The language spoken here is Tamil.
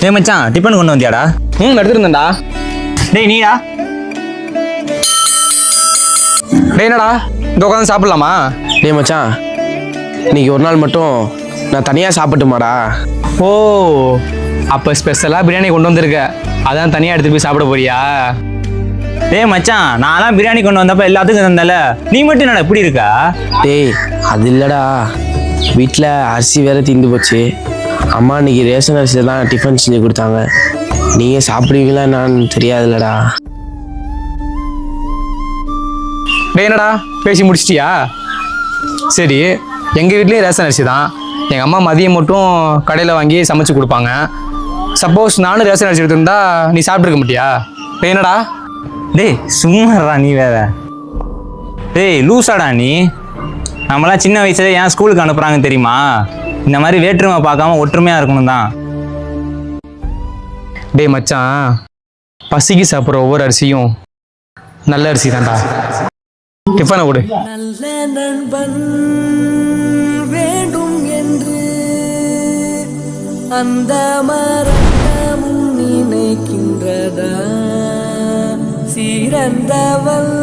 டேய் மச்சான், டிஃபன் கொண்டு வந்தியாடா? எடுத்துருந்தேன்டா. டேய் நீடா? டேய் என்னடா இந்த உட்காந்து சாப்பிடலாமா? டேய் மச்சான், இன்னைக்கு ஒரு நாள் மட்டும் நான் தனியாக சாப்பிட்டுமாடா? ஓ, அப்போ ஸ்பெஷலாக பிரியாணி கொண்டு வந்திருக்க, அதான் தனியாக எடுத்து போய் சாப்பிட போறியா? டேய் மச்சான், நான்லாம் பிரியாணி கொண்டு வந்தப்ப எல்லாத்துக்கும் தந்தல, நீ மட்டும் என்னடா இப்படி இருக்கா? டேய் அது இல்லைடா, வீட்டில் அரிசி வேற தீர்ந்து போச்சு. அம்மா இன்னைக்கு ரேஷன் அரிசியில் தான் டிஃபன் செஞ்சு கொடுத்தாங்க. நீங்கள் சாப்பிடுவீங்களா என்னான்னு தெரியாதுல்லடா. டேய் என்னடா பேசி முடிச்சிட்டியா? சரி, எங்கள் வீட்லேயும் ரேஷன் அரிசி தான். எங்கள் அம்மா மதியம் மட்டும் கடையில் வாங்கி சமைச்சு கொடுப்பாங்க. சப்போஸ் நானும் ரேஷன் அரிசி எடுத்திருந்தா நீ சாப்பிட்ருக்க மாட்டியா? டேய் என்னடா? டேய் சும்மாடா நீ வேற. டேய் லூசாடா நீ. நம்மளாம் சின்ன வயசுல ஏன் ஸ்கூலுக்கு அனுப்புறாங்க தெரியுமா? இந்த மாதிரி வேற்றுமை பார்க்காம ஒற்றுமையாக இருக்கணும் தான். டேய் மச்சான், பசிக்கு சாப்பிட்ற ஒவ்வொரு அரிசியும் நல்ல அரிசி தான்டா. டிஃபனை கொடு. நல்ல நண்பன் வேண்டும் என்று அந்த மரணமும் நினைக்கின்றதா? சிறந்தவள்